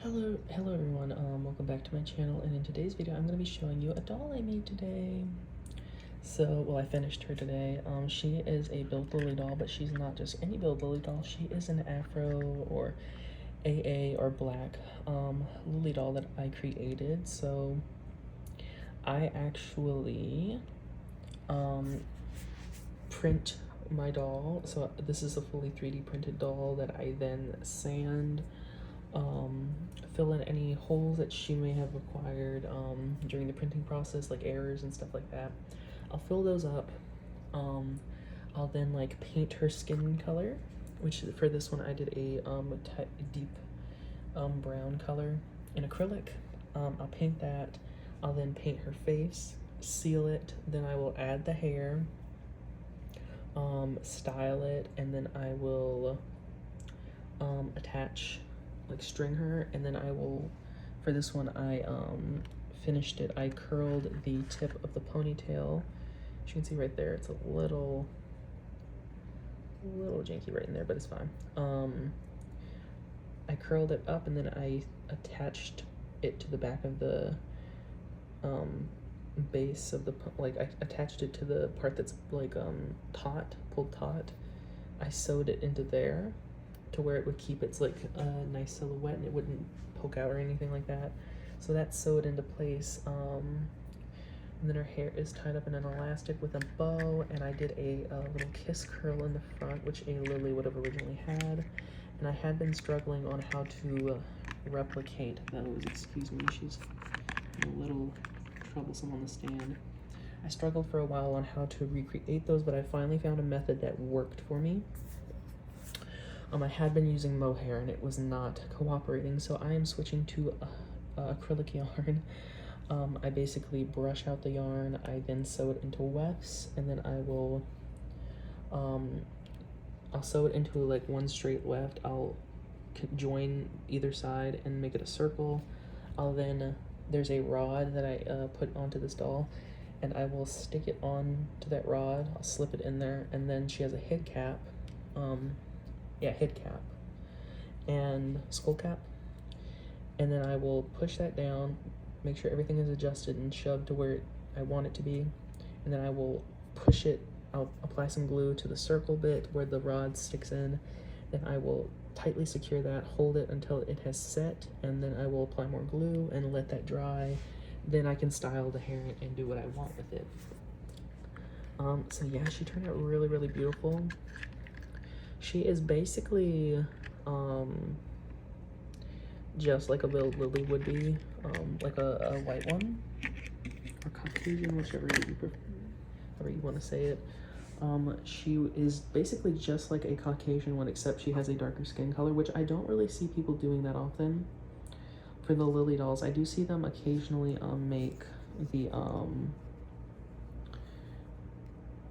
Hello everyone, welcome back to my channel, and in today's video I'm going to be showing you a doll I made today. I finished her today. She is a Bild Lilli doll, but she's not just any Bild Lilli doll. She is an Afro or AA or black Lilli doll that I created. So I actually print my doll. So this is a fully 3D printed doll that I then sand, fill in any holes that she may have acquired during the printing process, like errors and stuff like that. I'll fill those up. I'll then like paint her skin color, which for this one I did a deep brown color in acrylic. I'll paint that. I'll then paint her face, seal it, then I will add the hair, style it, and then I will attach, like string her, and then I will, for this one I finished it. I curled the tip of the ponytail. As you can see right there, it's a little janky right in there, but it's fine. I curled it up and then I attached it to the back of the base of the, like I attached it to the part that's like pulled taut. I sewed it into there to where it would keep its like nice silhouette and it wouldn't poke out or anything like that. So that's sewed into place. And then her hair is tied up in an elastic with a bow, and I did a little kiss curl in the front, which a Lilli would have originally had. And I had been struggling on how to replicate those. Excuse me, she's a little troublesome on the stand. I struggled for a while on how to recreate those, but I finally found a method that worked for me. I had been using mohair and it was not cooperating, so I am switching to acrylic yarn. I basically brush out the yarn, I then sew it into wefts, and then I will, I'll sew it into like one straight weft. I'll join either side and make it a circle. I'll then, there's a rod that I put onto this doll, and I will stick it on to that rod. I'll slip it in there, and then she has a head cap. Head cap and skull cap, and then I will push that down, make sure everything is adjusted and shoved to where I want it to be, and then I will push it. I'll apply some glue to the circle bit where the rod sticks in, then I will tightly secure that, hold it until it has set, and then I will apply more glue and let that dry. Then I can style the hair and do what I want with it. So yeah, she turned out really beautiful. She is basically just like a Bild Lilli would be, like a white one, or Caucasian, whichever however you want to say it. She is basically just like a Caucasian one, except she has a darker skin color, which I don't really see people doing that often. For the Lilli dolls, I do see them occasionally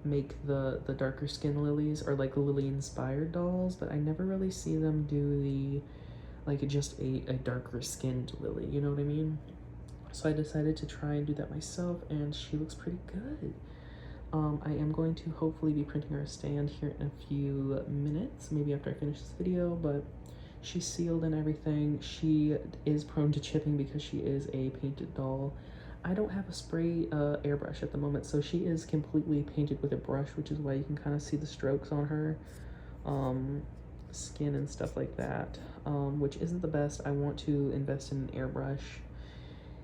make the darker skin Lillis, or like Lilli inspired dolls, but I never really see them do the like just a darker skinned Lilli, you know what I mean? So I decided to try and do that myself, and she looks pretty good. I am going to hopefully be printing her a stand here in a few minutes, maybe after I finish this video, but she's sealed and everything. She is prone to chipping because she is a painted doll. I don't have a spray airbrush at the moment, so she is completely painted with a brush, which is why you can kind of see the strokes on her skin and stuff like that, which isn't the best. I want to invest in an airbrush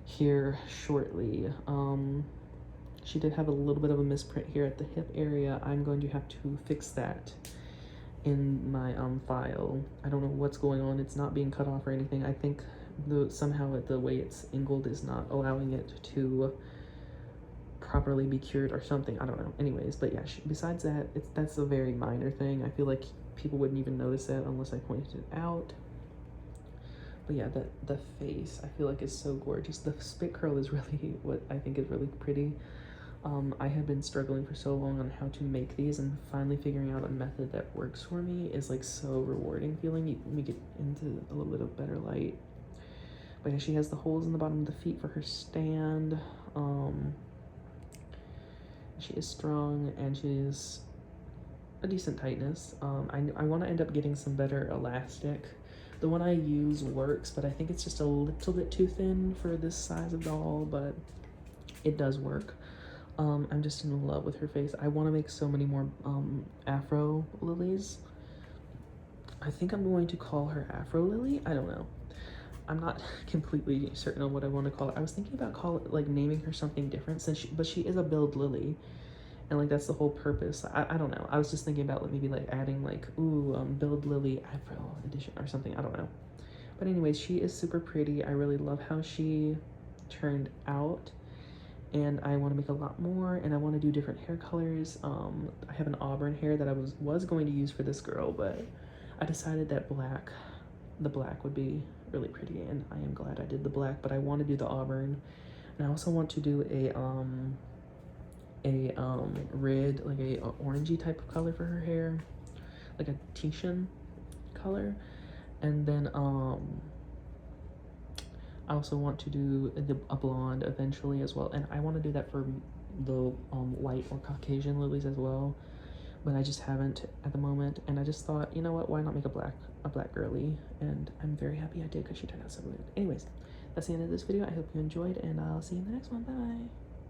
here shortly. She did have a little bit of a misprint here at the hip area. I'm going to have to fix that in my file. I don't know what's going on. It's not being cut off or anything. I think somehow the way it's angled is not allowing it to properly be cured or something. I don't know. Anyways, but yeah, besides that, that's a very minor thing. I feel like people wouldn't even notice that unless I pointed it out. But yeah, the face I feel like is so gorgeous. The spit curl is really what I think is really pretty. I had been struggling for so long on how to make these, and finally figuring out a method that works for me is like so rewarding feeling. Let me get into a little bit of better light. But yeah, she has the holes in the bottom of the feet for her stand. She is strong and she's a decent tightness. I want to end up getting some better elastic The one I use works, but I think it's just a little bit too thin for this size of doll, but it does work. I'm just in love with her face. I want to make so many more Afro Lilies. I think I'm going to call her Afro Lilli. I don't know. I'm not completely certain on what I want to call it. I was thinking about naming her something different but she is a Bild Lilli, and like that's the whole purpose. I don't know. I was just thinking about maybe like adding like Bild Lilli Afro edition or something. I don't know. But anyways, she is super pretty. I really love how she turned out, and I want to make a lot more, and I want to do different hair colors. I have an auburn hair that I was going to use for this girl, but I decided that the black would be really pretty, and I am glad I did the black. But I want to do the auburn, and I also want to do a red, like a orangey type of color for her hair, like a Shin-Chan color. And then I also want to do a blonde eventually as well, and I want to do that for the white or Caucasian lilies as well, but I just haven't at the moment. And I just thought, you know what, why not make a black girly? And I'm very happy I did, because she turned out so good. Anyways, that's the end of this video. I hope you enjoyed, and I'll see you in the next one. Bye.